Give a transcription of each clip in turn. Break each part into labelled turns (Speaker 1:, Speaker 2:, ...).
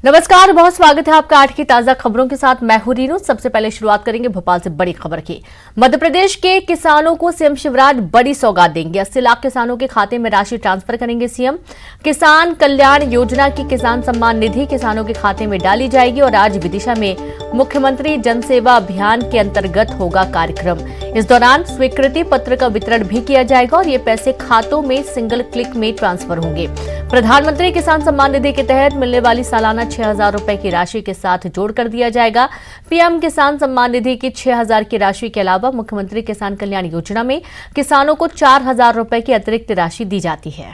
Speaker 1: नमस्कार, बहुत स्वागत है आपका 8 की ताजा खबरों के साथ। मैं हूं रीनू। सबसे पहले शुरुआत करेंगे भोपाल से बड़ी खबर की। मध्य प्रदेश के किसानों को सीएम शिवराज बड़ी सौगात देंगे। 80 लाख किसानों के खाते में राशि ट्रांसफर करेंगे सीएम। किसान कल्याण योजना की किसान सम्मान निधि किसानों के खाते में डाली जाएगी और आज विदिशा में मुख्यमंत्री जन सेवा अभियान के अंतर्गत होगा कार्यक्रम। इस दौरान स्वीकृति पत्र का वितरण भी किया जाएगा और ये पैसे खातों में सिंगल क्लिक में ट्रांसफर होंगे। प्रधानमंत्री किसान सम्मान निधि के तहत मिलने वाली सालाना 6,000 रुपए की राशि के साथ जोड़ कर दिया जाएगा। पीएम किसान सम्मान निधि की 6,000 की राशि के अलावा मुख्यमंत्री किसान कल्याण योजना में किसानों को 4,000 रुपए की अतिरिक्त राशि दी जाती है।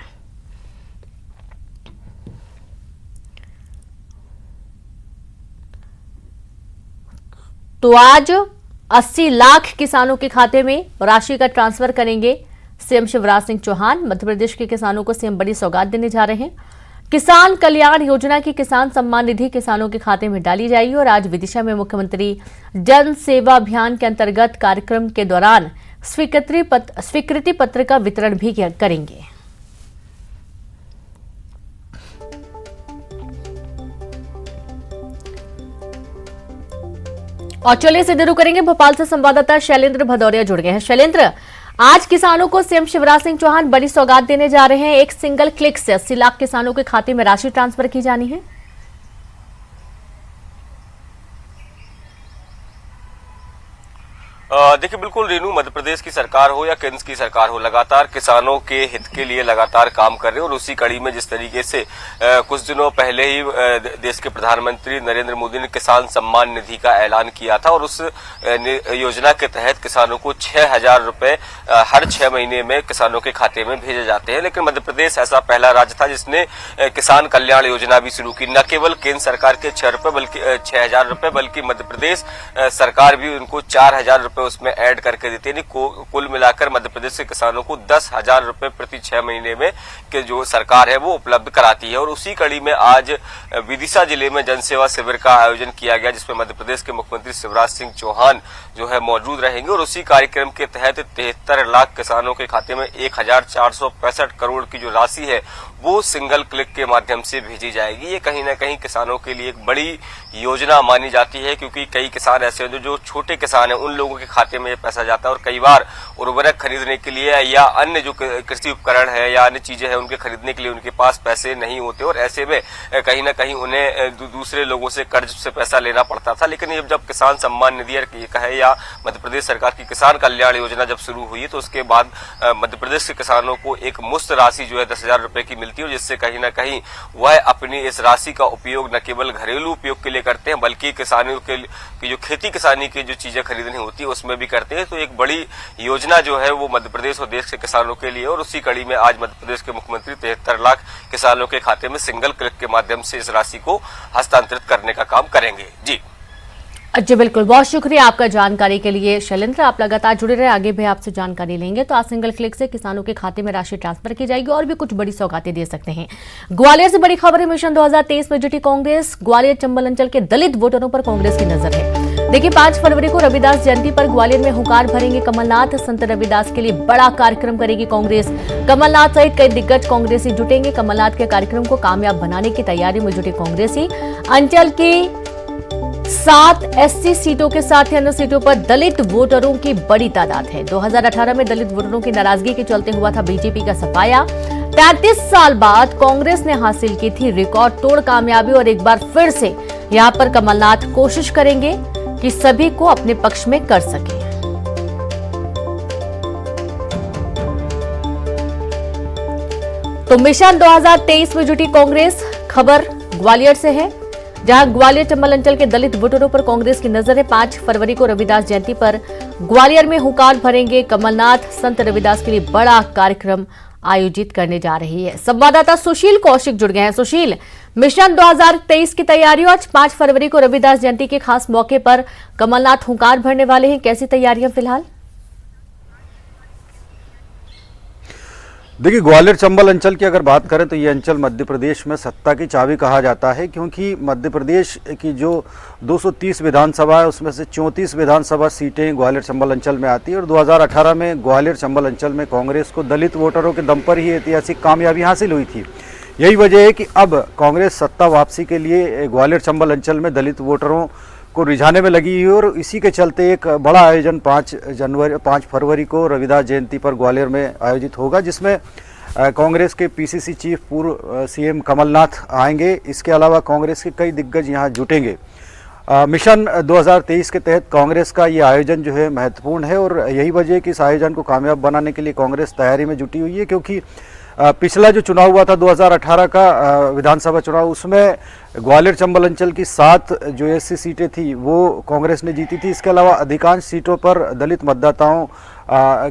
Speaker 1: तो आज 80 लाख किसानों के खाते में राशि का ट्रांसफर करेंगे सीएम शिवराज सिंह चौहान। मध्य प्रदेश के किसानों को सीएम बड़ी सौगात देने जा रहे हैं। किसान कल्याण योजना की किसान सम्मान निधि किसानों के खाते में डाली जाएगी और आज विदिशा में मुख्यमंत्री जन सेवा अभियान के अंतर्गत कार्यक्रम के दौरान स्वीकृति पत्र का वितरण भी करेंगे। और चलिए सीधे रुक करेंगे भोपाल से संवाददाता शैलेंद्र भदौरिया जुड़ गए हैं। शैलेंद्र, आज किसानों को सीएम शिवराज सिंह चौहान बड़ी सौगात देने जा रहे हैं। एक सिंगल क्लिक से 80 लाख किसानों के खाते में राशि ट्रांसफर की जानी है।
Speaker 2: देखिए, बिल्कुल रीनू, मध्य प्रदेश की सरकार हो या केंद्र की सरकार हो, लगातार किसानों के हित के लिए लगातार काम कर रहे हैं। और उसी कड़ी में जिस तरीके से कुछ दिनों पहले ही देश के प्रधानमंत्री नरेंद्र मोदी ने किसान सम्मान निधि का ऐलान किया था और उस योजना के तहत किसानों को 6,000 रुपए हर 6 महीने में किसानों के खाते में भेजे जाते हैं। लेकिन मध्य प्रदेश ऐसा पहला राज्य था जिसने किसान कल्याण योजना भी शुरू की। न केवल केंद्र सरकार के 6,000 रुपए बल्कि मध्य प्रदेश सरकार भी उनको 4,000 रुपए उसमें ऐड करके देती है। कुल मिलाकर मध्य प्रदेश के किसानों को 10,000 रुपए प्रति 6 महीने में के जो सरकार है वो उपलब्ध कराती है। और उसी कड़ी में आज विदिशा जिले में जनसेवा शिविर का आयोजन किया गया जिसमें मध्य प्रदेश के मुख्यमंत्री शिवराज सिंह चौहान जो है मौजूद रहेंगे। और उसी कार्यक्रम के तहत 73 लाख किसानों के खाते में 1,465 करोड़ की जो राशि है वो सिंगल क्लिक के माध्यम से भेजी जाएगी। ये कहीं ना कहीं किसानों के लिए एक बड़ी योजना मानी जाती है, क्योंकि कई किसान ऐसे हैं जो छोटे किसान हैं, उन लोगों के खाते में ये पैसा जाता है और कई बार उर्वरक खरीदने के लिए या अन्य जो कृषि उपकरण है या अन्य चीजें हैं उनके खरीदने के लिए उनके पास पैसे नहीं होते और ऐसे में कहीं ना कहीं उन्हें दूसरे लोगों से कर्ज से पैसा लेना पड़ता था। लेकिन ये जब किसान सम्मान निधि कहे या मध्य प्रदेश सरकार की किसान कल्याण योजना जब शुरू हुई तो उसके बाद मध्य प्रदेश के किसानों को एक मुफ्त राशि जो है 10,000 रुपए की मिलती है, जिससे कहीं ना कहीं वह अपनी इस राशि का उपयोग न केवल घरेलू उपयोग के लिए करते हैं बल्कि किसानों के जो खेती किसानी की जो चीजें खरीदनी होती है उसमें भी करते हैं। तो एक बड़ी योजना जो है वो मध्य प्रदेश और देश के किसानों के लिए, और उसी कड़ी में आज मध्य प्रदेश के मुख्यमंत्री 73 लाख किसानों के खाते में सिंगल क्लिक के माध्यम से इस राशि को हस्तांतरित करने का काम करेंगे।
Speaker 1: जी बिल्कुल, बहुत शुक्रिया आपका जानकारी के लिए शैलेंद्र। आप लगातार जुड़े रहे, आगे भी आपसे जानकारी लेंगे। तो आज सिंगल क्लिक से किसानों के खाते में राशि ट्रांसफर की जाएगी और भी कुछ बड़ी सौगातें दे सकते हैं। ग्वालियर से बड़ी खबर है। मिशन 2023 में जुटी कांग्रेस। ग्वालियर चंबल अंचल के दलित वोटरों पर कांग्रेस की नजर है। देखिए, 5 फरवरी को रविदास जयंती पर ग्वालियर में हुंकार भरेंगे कमलनाथ। संत रविदास के लिए बड़ा कार्यक्रम करेगी कांग्रेस। कमलनाथ सहित कई दिग्गज कांग्रेसी जुटेंगे। कमलनाथ के कार्यक्रम को कामयाब बनाने की तैयारी में जुटे कांग्रेसी। अंचल की 7 एससी सीटों के साथ ही अन्य सीटों पर दलित वोटरों की बड़ी तादाद है। 2018 में दलित वोटरों की नाराजगी के चलते हुआ था बीजेपी का सफाया। 33 साल बाद कांग्रेस ने हासिल की थी रिकॉर्ड तोड़ कामयाबी और एक बार फिर से यहां पर कमलनाथ कोशिश करेंगे कि सभी को अपने पक्ष में कर सके। तो मिशन 2023 में जुटी कांग्रेस, खबर ग्वालियर से है, जहां ग्वालियर चंबल अंचल के दलित वोटरों पर कांग्रेस की नजर है। 5 फरवरी को रविदास जयंती पर ग्वालियर में हुंकार भरेंगे कमलनाथ। संत रविदास के लिए बड़ा कार्यक्रम आयोजित करने जा रही है। संवाददाता सुशील कौशिक जुड़ गए हैं। सुशील, मिशन 2023 की तैयारियों, आज 5 फरवरी को रविदास जयंती के खास मौके पर कमलनाथ हुंकार भरने वाले हैं, कैसी तैयारियां फिलहाल?
Speaker 3: देखिए, ग्वालियर चंबल अंचल की अगर बात करें तो ये अंचल मध्य प्रदेश में सत्ता की चाबी कहा जाता है, क्योंकि मध्य प्रदेश की जो 230 विधानसभा है उसमें से 34 विधानसभा सीटें ग्वालियर चंबल अंचल में आती है। और 2018 में ग्वालियर चंबल अंचल में कांग्रेस को दलित वोटरों के दम पर ही ऐतिहासिक कामयाबी हासिल हुई थी। यही वजह है कि अब कांग्रेस सत्ता वापसी के लिए ग्वालियर चंबल अंचल में दलित वोटरों को रिझाने में लगी है और इसी के चलते एक बड़ा आयोजन 5 फरवरी को रविदास जयंती पर ग्वालियर में आयोजित होगा, जिसमें कांग्रेस के पीसीसी चीफ पूर्व सीएम कमलनाथ आएंगे। इसके अलावा कांग्रेस के कई दिग्गज यहां जुटेंगे। मिशन 2023 के तहत कांग्रेस का ये आयोजन जो है महत्वपूर्ण है और यही वजह है कि इस आयोजन को कामयाब बनाने के लिए कांग्रेस तैयारी में जुटी हुई है, क्योंकि पिछला जो चुनाव हुआ था 2018 का विधानसभा चुनाव, उसमें ग्वालियर चंबल अंचल की 7 जो एससी सीटें थी वो कांग्रेस ने जीती थी। इसके अलावा अधिकांश सीटों पर दलित मतदाताओं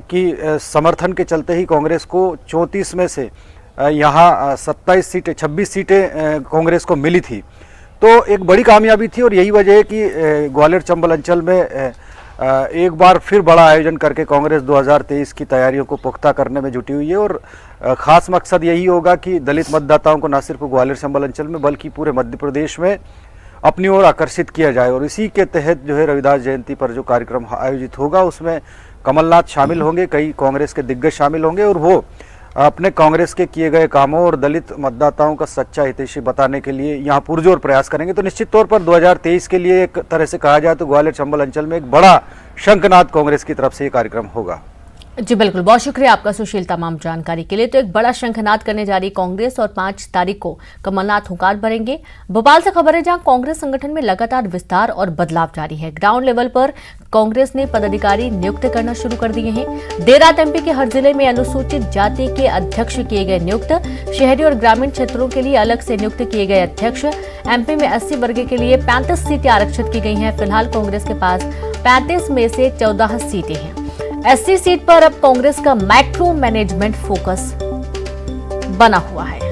Speaker 3: की समर्थन के चलते ही कांग्रेस को 34 में से यहाँ 26 सीटें कांग्रेस को मिली थी। तो एक बड़ी कामयाबी थी और यही वजह है कि ग्वालियर चंबल अंचल में एक बार फिर बड़ा आयोजन करके कांग्रेस 2023 की तैयारियों को पुख्ता करने में जुटी हुई है और खास मकसद यही होगा कि दलित मतदाताओं को न सिर्फ ग्वालियर चंबल अंचल में बल्कि पूरे मध्य प्रदेश में अपनी ओर आकर्षित किया जाए। और इसी के तहत जो है रविदास जयंती पर जो कार्यक्रम आयोजित होगा उसमें कमलनाथ शामिल होंगे, कई कांग्रेस के दिग्गज शामिल होंगे और वो अपने कांग्रेस के किए गए कामों और दलित मतदाताओं का सच्चा हितैषी बताने के लिए यहाँ पुरजोर प्रयास करेंगे। तो निश्चित तौर पर 2023 के लिए एक तरह से कहा जाए तो ग्वालियर चंबल अंचल में एक बड़ा शंखनाद कांग्रेस की तरफ से ये कार्यक्रम होगा।
Speaker 1: जी बिल्कुल, बहुत शुक्रिया आपका सुशील तमाम जानकारी के लिए। तो एक बड़ा शंखनाद करने जा रही कांग्रेस और 5 तारीख को कमलनाथ हुंकार भरेंगे। भोपाल से खबर है जहां कांग्रेस संगठन में लगातार विस्तार और बदलाव जारी है। ग्राउंड लेवल पर कांग्रेस ने पदाधिकारी नियुक्त करना शुरू कर दिए हैं। देर रात एमपी के हर जिले में अनुसूचित जाति के अध्यक्ष किए गए नियुक्त। शहरी और ग्रामीण क्षेत्रों के लिए अलग से नियुक्त किए गए अध्यक्ष। एमपी में 80 वर्ग के लिए 35 सीटें आरक्षित की गई हैं। फिलहाल कांग्रेस के पास 35 में से 14 सीटें हैं। 80 सीट पर अब कांग्रेस का मैक्रो मैनेजमेंट फोकस बना हुआ है।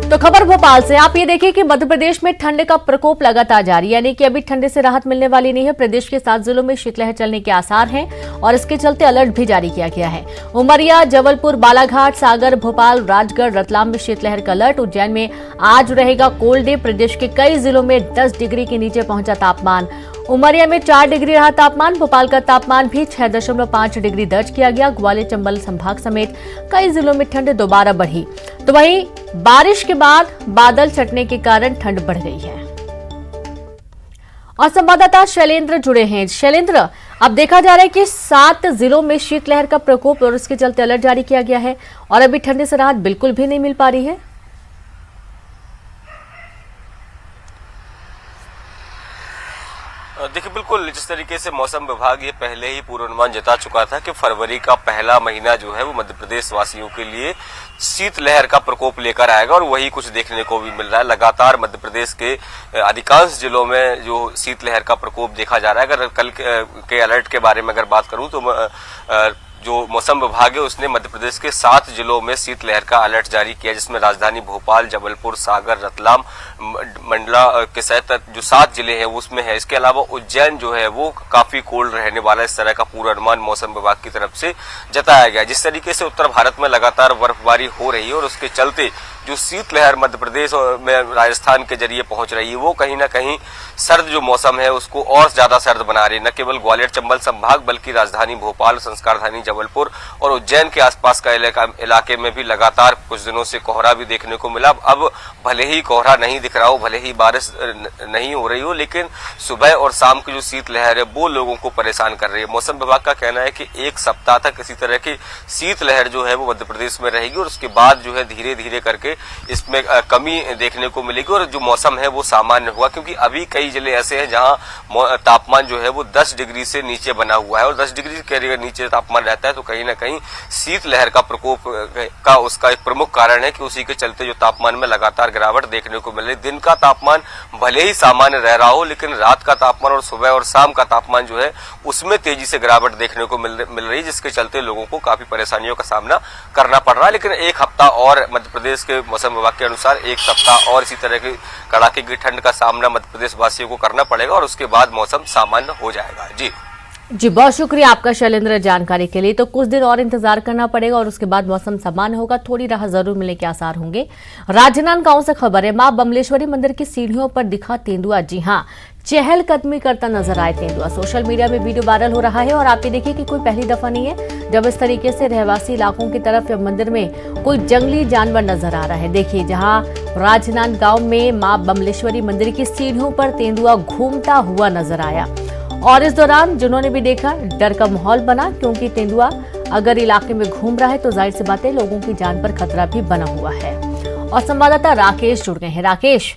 Speaker 1: तो खबर भोपाल से आप ये देखिए कि मध्य प्रदेश में ठंड का प्रकोप लगातार जारी, यानी कि अभी ठंड से राहत मिलने वाली नहीं है। प्रदेश के 7 जिलों में शीतलहर चलने के आसार हैं और इसके चलते अलर्ट भी जारी किया गया है। उमरिया, जबलपुर, बालाघाट, सागर, भोपाल, राजगढ़, रतलाम में शीतलहर का अलर्ट। उज्जैन में आज रहेगा कोल्ड डे। प्रदेश के कई जिलों में 10 डिग्री के नीचे पहुंचा तापमान। उमरिया में 4 डिग्री रहा तापमान। भोपाल का तापमान भी 6.5 डिग्री दर्ज किया गया। ग्वालियर चंबल संभाग समेत कई जिलों में ठंड दोबारा बढ़ी। तो वहीं बारिश के बाद बादल छटने के कारण ठंड बढ़ गई है। और संवाददाता शैलेंद्र जुड़े हैं। शैलेंद्र, अब देखा जा रहा है कि 7 जिलों में शीतलहर का प्रकोप और उसके चलते अलर्ट जारी किया गया है और अभी ठंड से राहत बिल्कुल भी नहीं मिल पा रही है।
Speaker 2: देखिए, बिल्कुल जिस तरीके से मौसम विभाग ये पहले ही पूर्वानुमान जता चुका था कि फरवरी का पहला महीना जो है वो मध्य प्रदेश वासियों के लिए शीतलहर का प्रकोप लेकर आएगा और वही कुछ देखने को भी मिल रहा है। लगातार मध्य प्रदेश के अधिकांश जिलों में जो शीतलहर का प्रकोप देखा जा रहा है। अगर कल के अलर्ट के बारे में अगर बात करूं तो जो मौसम विभाग है उसने मध्य प्रदेश के 7 जिलों में शीतलहर का अलर्ट जारी किया, जिसमें राजधानी भोपाल, जबलपुर, सागर, रतलाम, मंडला के सहित जो 7 जिले हैं उसमें है। इसके अलावा उज्जैन जो है वो काफी कोल्ड रहने वाला है, इस तरह का पूर्वानुमान मौसम विभाग की तरफ से जताया गया। जिस तरीके से उत्तर भारत में लगातार बर्फबारी हो रही है और उसके चलते जो शीतलहर मध्य प्रदेश में राजस्थान के जरिए पहुंच रही है वो कहीं ना कहीं सर्द जो मौसम है उसको और ज्यादा सर्द बना रही है। न केवल ग्वालियर चंबल संभाग बल्कि राजधानी भोपाल, संस्कारधानी जबलपुर और उज्जैन के आसपास का इलाके में भी लगातार कुछ दिनों से कोहरा भी देखने को मिला। अब भले ही कोहरा नहीं दिख रहा हो, भले ही बारिश नहीं हो रही हो, लेकिन सुबह और शाम की जो शीतलहर है वो लोगों को परेशान कर रही है। मौसम विभाग का कहना है कि 1 सप्ताह तक इसी तरह की शीतलहर जो है वो मध्य प्रदेश में रहेगी और उसके बाद जो है धीरे धीरे करके इसमें कमी देखने को मिलेगी और जो मौसम है वो सामान्य हुआ, क्योंकि अभी कई जिले ऐसे हैं जहां तापमान जो है वो 10 डिग्री से नीचे बना हुआ है और 10 डिग्री के नीचे तापमान रहता है तो कहीं ना कहीं शीतलहर का प्रकोप का उसका एक प्रमुख कारण है कि उसी के चलते जो तापमान में लगातार गिरावट देखने को मिल रही। दिन का तापमान भले ही सामान्य रह रहा हो, लेकिन रात का तापमान और सुबह और शाम का तापमान जो है उसमें तेजी से गिरावट देखने को मिल रही है, जिसके चलते लोगों को काफी परेशानियों का सामना करना पड़ रहा है। लेकिन 1 हफ्ता और मध्य प्रदेश के मौसम विभाग के अनुसार 1 सप्ताह और इसी तरह की कड़ाके की ठंड का सामना मध्य प्रदेश वासियों को करना पड़ेगा और उसके बाद मौसम सामान्य हो जाएगा। जी, बहुत
Speaker 1: शुक्रिया आपका शैलेंद्र जानकारी के लिए। तो कुछ दिन और इंतजार करना पड़ेगा और उसके बाद मौसम सामान्य होगा, थोड़ी राहत जरूर मिलने के आसार होंगे। राजनांदगांव से खबर है, मां बमलेश्वरी मंदिर की सीढ़ियों पर दिखा तेंदुआ। जी हां, चहलकदमी करता नजर आए तेंदुआ। सोशल मीडिया में वीडियो वायरल हो रहा है और आप ये देखिए कि कोई पहली दफा नहीं है जब इस तरीके से रहवासी इलाकों की तरफ या मंदिर में कोई जंगली जानवर नजर आ रहा है। देखिए, जहां राजनांद गांव में मां बमलेश्वरी मंदिर की सीढ़ियों पर तेंदुआ घूमता हुआ नजर आया और इस दौरान जिन्होंने भी देखा डर का माहौल बना, क्योंकि तेंदुआ अगर इलाके में घूम रहा है तो जाहिर सी बात है लोगों की जान पर खतरा भी बना हुआ है। और संवाददाता राकेश जुड़ गए हैं। राकेश,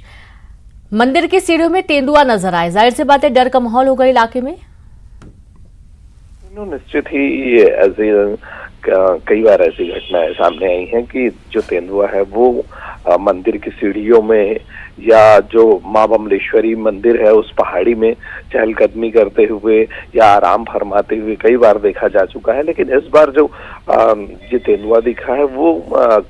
Speaker 1: मंदिर की सीढ़ियों में तेंदुआ नजर आए, जाहिर सी बात है डर का माहौल होगा इलाके में।
Speaker 4: निश्चित ही ऐसे कई बार ऐसी घटनाएं सामने आई हैं कि जो तेंदुआ है वो मंदिर की सीढ़ियों में या जो मां बमलेश्वरी मंदिर है उस पहाड़ी में चहलकदमी करते हुए या आराम फरमाते हुए कई बार देखा जा चुका है। लेकिन इस बार जो ये तेंदुआ दिखा है वो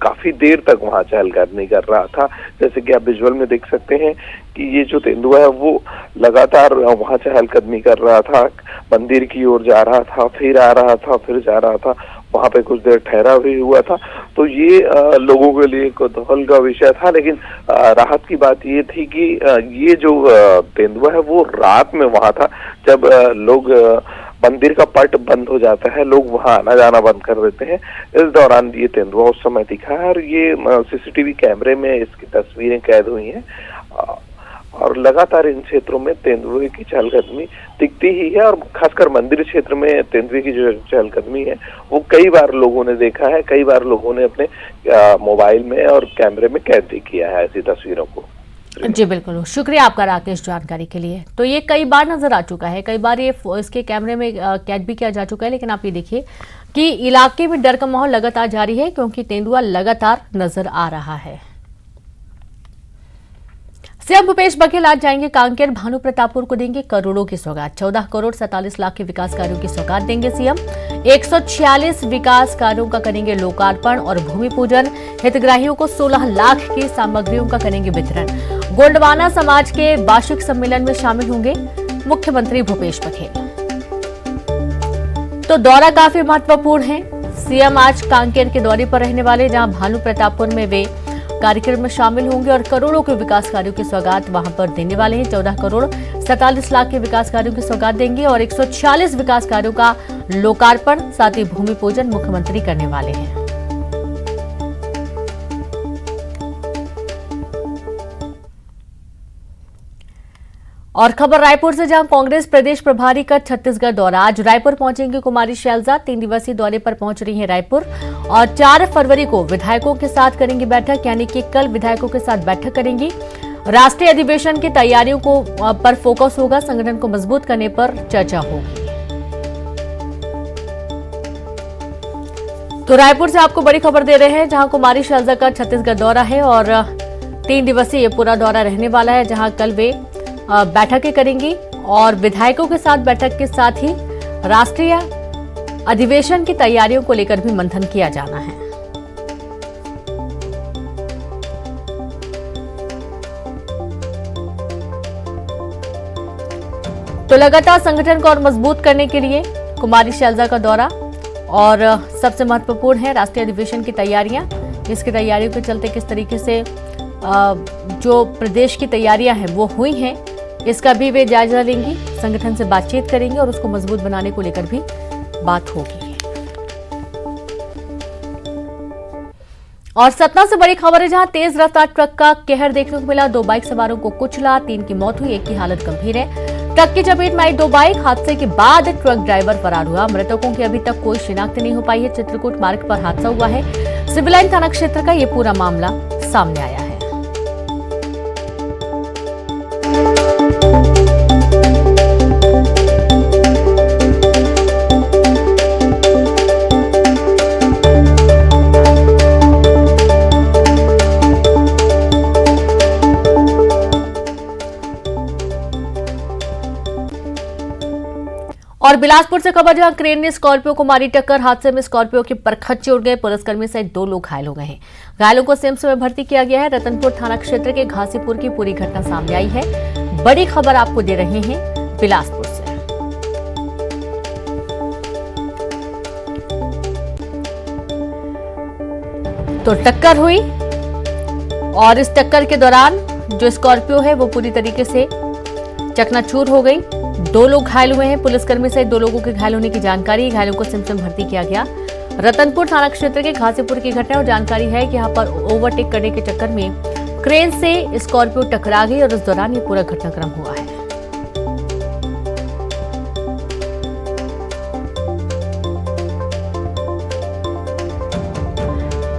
Speaker 4: काफी देर तक वहां चहलकदमी कर रहा था। जैसे कि आप विजुअल में देख सकते हैं कि ये जो तेंदुआ है वो लगातार वहां चहलकदमी कर रहा था, मंदिर की ओर जा रहा था, फिर आ रहा था, फिर जा रहा था, वहां पे कुछ देर ठहरा भी हुआ था। तो ये लोगों के लिए कौतूहल का विषय था। लेकिन राहत की बात ये थी कि ये जो तेंदुआ है वो रात में वहां था, जब लोग मंदिर का पट बंद हो जाता है, लोग वहां आना जाना बंद कर देते हैं। इस दौरान ये तेंदुआ उस समय दिखा है और ये सीसीटीवी कैमरे में इसकी तस्वीरें कैद हुई हैं और लगातार इन क्षेत्रों में तेंदुए की चहलकदमी दिखती ही है। और खासकर मंदिर क्षेत्र में तेंदुए की जो चहलकदमी है वो कई बार लोगों ने देखा है, कई बार लोगों ने अपने मोबाइल में और कैमरे में कैद भी किया है ऐसी तस्वीरों को।
Speaker 1: जी बिल्कुल, शुक्रिया आपका राकेश जानकारी के लिए। तो ये कई बार नजर आ चुका है, कई बार ये इसके कैमरे में कैद भी किया जा चुका है। लेकिन आप ये देखिए कि इलाके में डर का माहौल लगातार जारी है, क्योंकि तेंदुआ लगातार नजर आ रहा है। सीएम भूपेश बघेल आज जाएंगे कांकेर, भानु प्रतापपुर को देंगे करोड़ों की सौगात। 14 करोड़ 47 लाख के विकास कार्यों की सौगात देंगे सीएम। 146 विकास कार्यों का करेंगे लोकार्पण और भूमि पूजन। हितग्राहियों को 16 लाख की सामग्रियों का करेंगे वितरण। गोंडवाना समाज के वार्षिक सम्मेलन में शामिल होंगे मुख्यमंत्री भूपेश बघेल। तो दौरा काफी महत्वपूर्ण है। सीएम आज कांकेर के दौरे पर रहने वाले, जहां भानु प्रतापपुर में वे कार्यक्रम में शामिल होंगे और करोड़ों के विकास कार्यों की सौगात वहां पर देने वाले हैं। 14 करोड़ 47 लाख के विकास कार्यों की सौगात देंगे और 146 विकास कार्यों का लोकार्पण, साथ ही भूमि पूजन मुख्यमंत्री करने वाले हैं। और खबर रायपुर से, जहां कांग्रेस प्रदेश प्रभारी का छत्तीसगढ़ दौरा। आज रायपुर पहुंचेंगे कुमारी शैलजा। 3 दिवसीय दौरे पर पहुंच रही हैं रायपुर और 4 फरवरी को विधायकों के साथ करेंगी बैठक, यानी कि कल विधायकों के साथ बैठक करेंगी। राष्ट्रीय अधिवेशन की तैयारियों पर फोकस होगा, संगठन को मजबूत करने पर चर्चा होगी। तो रायपुर से आपको बड़ी खबर दे रहे हैं, जहां कुमारी शैलजा का छत्तीसगढ़ दौरा है और 3 दिवसीय ये पूरा दौरा रहने वाला है, जहां कल वे बैठकें करेंगी और विधायकों के साथ बैठक के साथ ही राष्ट्रीय अधिवेशन की तैयारियों को लेकर भी मंथन किया जाना है। तो लगातार संगठन को और मजबूत करने के लिए कुमारी शैलजा का दौरा और सबसे महत्वपूर्ण है राष्ट्रीय अधिवेशन की तैयारियां। इसकी तैयारियों के चलते किस तरीके से जो प्रदेश की तैयारियां हैं वो हुई हैं, इसका भी वे जायजा लेंगी, संगठन से बातचीत करेंगे और उसको मजबूत बनाने को लेकर भी बात होगी। और सतना से बड़ी खबर है, जहां तेज रफ्तार ट्रक का कहर देखने को मिला। 2 बाइक सवारों को कुचला, 3 की मौत हुई, 1 की हालत गंभीर है। ट्रक की चपेट में आई 2 बाइक। हादसे के बाद ट्रक ड्राइवर फरार हुआ। मृतकों की अभी तक कोई शिनाख्त नहीं हो पाई है। चित्रकूट मार्ग पर हादसा हुआ है। सिविल लाइन थाना क्षेत्र का यह पूरा मामला सामने आया है। और बिलासपुर से खबर, जहां क्रेन ने स्कॉर्पियो को मारी टक्कर। हादसे में स्कॉर्पियो के परखच्चे उड़ गए। पुलिसकर्मी सहित 2 लोग घायल हो गए हैं। घायलों को सिम्स में भर्ती किया गया है। रतनपुर थाना क्षेत्र के घासीपुर की पूरी घटना सामने आई है। बड़ी खबर आपको दे रहे हैं बिलासपुर से। तो टक्कर हुई और इस टक्कर के दौरान जो स्कॉर्पियो है वो पूरी तरीके से चकनाचूर हो गई। 2 लोग घायल हुए हैं। पुलिसकर्मी सहित 2 लोगों के घायल होने की जानकारी। घायलों को सिमसिम भर्ती किया गया। रतनपुर थाना क्षेत्र के घासीपुर की घटना और जानकारी है कि यहाँ पर ओवरटेक करने के चक्कर में क्रेन से स्कॉर्पियो टकरा गई और इस दौरान ये पूरा घटनाक्रम हुआ है।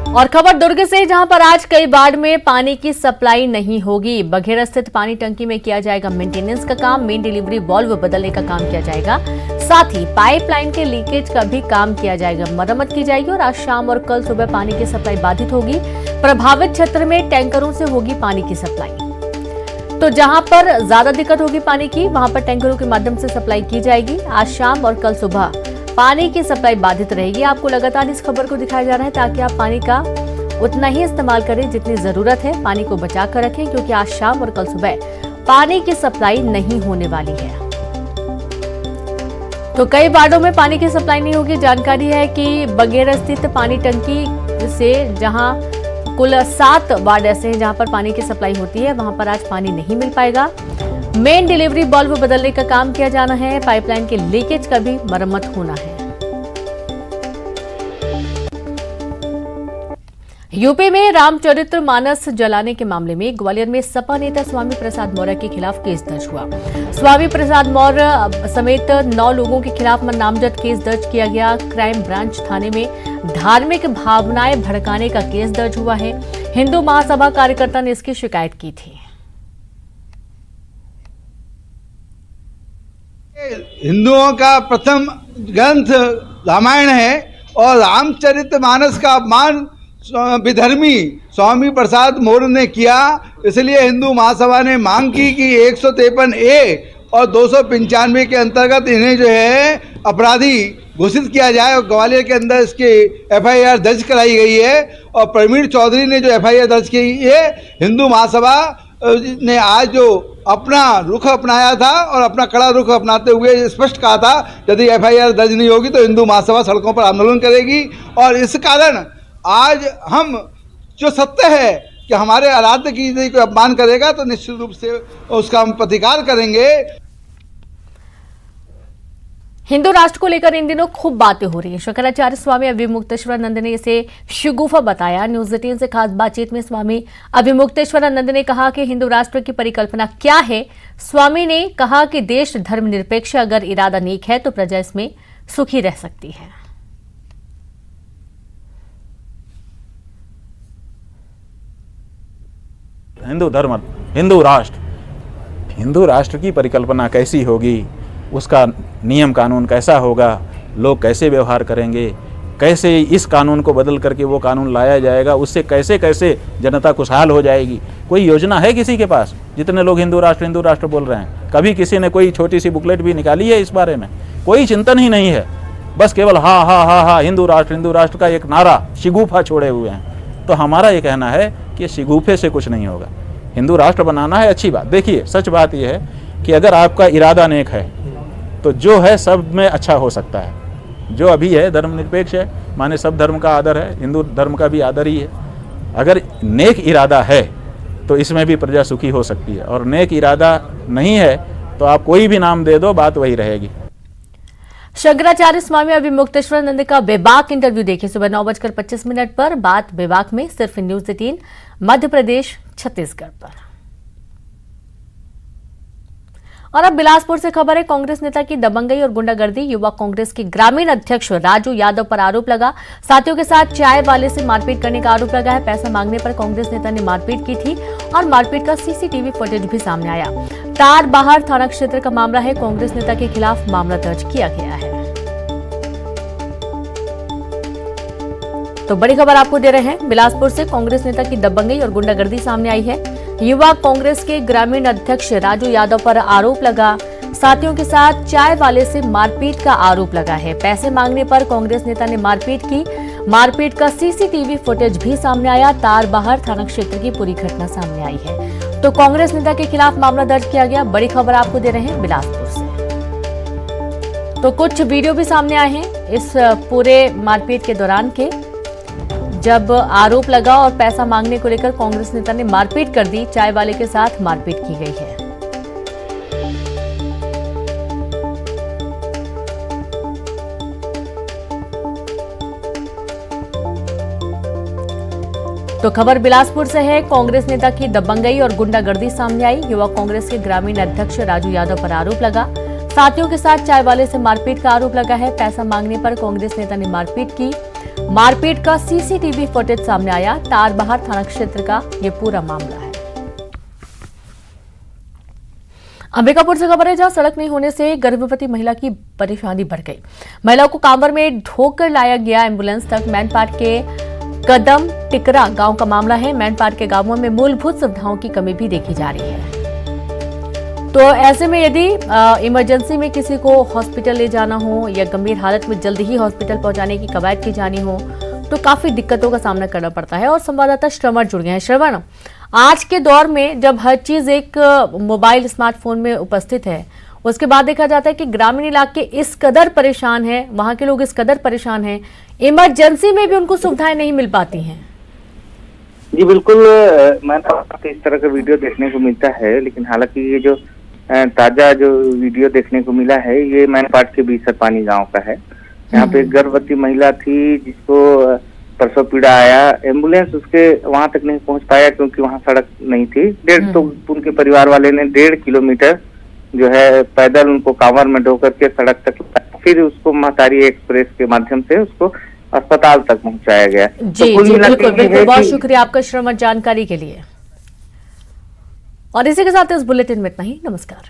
Speaker 1: और खबर दुर्ग से, जहां पर आज कई वार्ड में पानी की सप्लाई नहीं होगी। बघेरा स्थित पानी टंकी में किया जाएगा मेंटेनेंस का काम। मेन डिलीवरी वाल्व बदलने का काम किया जाएगा। साथ ही पाइपलाइन के लीकेज का भी काम किया जाएगा। मरम्मत की जाएगी और आज शाम और कल सुबह पानी की सप्लाई बाधित होगी। प्रभावित क्षेत्र में टैंकरों से होगी पानी की सप्लाई। तो जहां पर ज्यादा दिक्कत होगी पानी की, वहां पर टैंकरों के माध्यम से सप्लाई की जाएगी। आज शाम और कल सुबह पानी की सप्लाई बाधित रहेगी। आपको लगातार इस खबर को दिखाया जा रहा है ताकि आप पानी का उतना ही इस्तेमाल करें जितनी जरूरत है। पानी को बचा कर रखें क्योंकि आज शाम और कल सुबह पानी की सप्लाई नहीं होने वाली है। तो कई वार्डों में पानी की सप्लाई नहीं होगी। जानकारी है कि बघेरा स्थित पानी टंकी से जहां कुल 7 वार्ड ऐसे हैं जहां पर पानी की सप्लाई होती है, वहां पर आज पानी नहीं मिल पाएगा। मेन डिलीवरी वाल्व बदलने का काम किया जाना है। पाइपलाइन के लीकेज का भी मरम्मत होना है। यूपी में रामचरितमानस जलाने के मामले में ग्वालियर में सपा नेता स्वामी प्रसाद मौर्य के खिलाफ केस दर्ज हुआ। स्वामी प्रसाद मौर्य समेत 9 लोगों के खिलाफ नामजद केस दर्ज किया गया। क्राइम ब्रांच थाने में धार्मिक भावनाएं भड़काने का केस दर्ज हुआ है। हिंदू महासभा कार्यकर्ता ने इसकी शिकायत की थी।
Speaker 5: हिंदुओं का प्रथम ग्रंथ रामायण है और रामचरितमानस का अपमान विधर्मी स्वामी प्रसाद मौर्य ने किया। इसलिए हिंदू महासभा ने मांग की कि 153A और 295 के अंतर्गत इन्हें जो है अपराधी घोषित किया जाए और ग्वालियर के अंदर इसकी FIR दर्ज कराई गई है। और प्रवीण चौधरी ने जो FIR दर्ज की है, हिंदू महासभा ने आज जो अपना रुख अपनाया था और अपना कड़ा रुख अपनाते हुए स्पष्ट कहा था यदि FIR दर्ज नहीं होगी तो हिंदू महासभा सड़कों पर आंदोलन करेगी। और इस कारण आज हम जो सत्य है कि हमारे आराध्य की यदि कोई अपमान करेगा तो निश्चित रूप से उसका हम प्रतिकार करेंगे।
Speaker 1: हिंदू राष्ट्र को लेकर इन दिनों खूब बातें हो रही हैं। शंकराचार्य स्वामी अभिमुक्तेश्वरानंद ने इसे शिगुफा बताया। न्यूज 18 से खास बातचीत में स्वामी अभिमुक्तेश्वरानंद ने कहा कि हिंदू राष्ट्र की परिकल्पना क्या है। स्वामी ने कहा कि देश धर्मनिरपेक्ष, अगर इरादा नेक है तो प्रजा इसमें सुखी रह सकती है।
Speaker 6: हिंदू राष्ट्र की परिकल्पना कैसी होगी, उसका नियम कानून कैसा होगा, लोग कैसे व्यवहार करेंगे, कैसे इस कानून को बदल करके वो कानून लाया जाएगा, उससे कैसे कैसे जनता खुशहाल हो जाएगी। कोई योजना है किसी के पास? जितने लोग हिंदू राष्ट्र बोल रहे हैं, कभी किसी ने कोई छोटी सी बुकलेट भी निकाली है इस बारे में? कोई चिंतन ही नहीं है। बस केवल हा हा हा हा हिंदू राष्ट्र का एक नारा, शिगुफा छोड़े हुए हैं। तो हमारा ये कहना है कि शिगुफे से कुछ नहीं होगा। हिंदू राष्ट्र बनाना है, अच्छी बात। देखिए, सच बात यह है कि अगर आपका इरादा नेक है तो जो है सब में अच्छा हो सकता है। जो अभी है धर्मनिरपेक्ष है, माने सब धर्म का आदर है, हिंदू धर्म का भी आदर ही है। अगर नेक इरादा है तो इसमें भी प्रजा सुखी हो सकती है, और नेक इरादा नहीं है तो आप कोई भी नाम दे दो, बात वही रहेगी।
Speaker 1: शंकराचार्य स्वामी अभिमुक्तेश्वरानंद का बेबाक इंटरव्यू देखिए सुबह 9:25 पर। बात बेबाक में सिर्फ न्यूज 18 मध्य प्रदेश छत्तीसगढ़ पर। और अब बिलासपुर से खबर है। कांग्रेस नेता की दबंगई और गुंडागर्दी। युवा कांग्रेस के ग्रामीण अध्यक्ष राजू यादव पर आरोप लगा। साथियों के साथ चाय वाले से मारपीट करने का आरोप लगा है। पैसा मांगने पर कांग्रेस नेता ने मारपीट की थी और मारपीट का सीसीटीवी फुटेज भी सामने आया। तारबहार थाना क्षेत्र का मामला है। कांग्रेस नेता के खिलाफ मामला दर्ज किया गया है। तो बड़ी खबर आपको दे रहे हैं। बिलासपुर से कांग्रेस नेता की दबंगई और गुंडागर्दी सामने आई है। युवा कांग्रेस के ग्रामीण अध्यक्ष राजू यादव पर आरोप लगा। साथियों के साथ चाय वाले से मारपीट का आरोप लगा है। पैसे मांगने पर कांग्रेस नेता ने मारपीट की। मारपीट का सीसीटीवी फुटेज भी सामने आया। तारबहार थाना क्षेत्र की पूरी घटना सामने आई है। तो कांग्रेस नेता के खिलाफ मामला दर्ज किया गया। बड़ी खबर आपको दे रहे हैं बिलासपुर से। तो कुछ वीडियो भी सामने आए हैं इस पूरे मारपीट के दौरान के, जब आरोप लगा और पैसा मांगने को लेकर कांग्रेस नेता ने मारपीट कर दी। चाय वाले के साथ मारपीट की गई है। तो खबर बिलासपुर से है। कांग्रेस नेता की दबंगई और गुंडागर्दी सामने आई। युवा कांग्रेस के ग्रामीण अध्यक्ष राजू यादव पर आरोप लगा। साथियों के साथ चाय वाले से मारपीट का आरोप लगा है। पैसा मांगने पर कांग्रेस नेता ने मारपीट की। मारपीट का सीसीटीवी फुटेज सामने आया। तारबहार थाना क्षेत्र का ये पूरा मामला है। अंबिकापुर से खबर है, जहां सड़क नहीं होने से गर्भवती महिला की परेशानी बढ़ गई। महिला को कांवर में ढोकर लाया गया एम्बुलेंस तक। मैनपाट के कदम टिकरा गांव का मामला है। मैनपाट के गांवों में मूलभूत सुविधाओं की कमी भी देखी जा रही है। तो ऐसे में यदि इमरजेंसी में किसी को हॉस्पिटल ले जाना हो या गंभीर हालत में जल्दी ही हॉस्पिटल पहुंचाने की कवायद की जानी हो तो काफी दिक्कतों का सामना करना पड़ता है। और संवाददाता श्रवण जुड़ गए हैं। श्रवण, आज के दौर में जब हर चीज एक मोबाइल स्मार्टफोन में उपस्थित है, उसके बाद देखा जाता है कि ग्रामीण इलाके इस कदर परेशान हैं, वहां के लोग इस कदर परेशान हैं, इमरजेंसी में भी उनको सुविधाएं नहीं मिल पाती हैं।
Speaker 7: जी बिल्कुल, मैंने इस तरह का वीडियो देखने को मिलता है, लेकिन हालांकि ये जो ताजा जो वीडियो देखने को मिला है ये मैनपाट के बीसरपानी गांव का है। यहाँ पे एक गर्भवती महिला थी जिसको प्रसव पीड़ा आया। एम्बुलेंस उसके वहां तक नहीं पहुंच पाया क्योंकि वहां सड़क नहीं थी। तो उनके परिवार वाले ने 1.5 किलोमीटर जो है पैदल उनको कांवर में ढोकर के सड़क तक, फिर उसको महतारी एक्सप्रेस के माध्यम से उसको अस्पताल तक पहुंचाया गया।
Speaker 1: जी,
Speaker 7: तो
Speaker 1: बिल्कुल, बहुत शुक्रिया आपका श्रवण जानकारी के लिए। और इसी के साथ इस बुलेटिन में इतना ही। नमस्कार।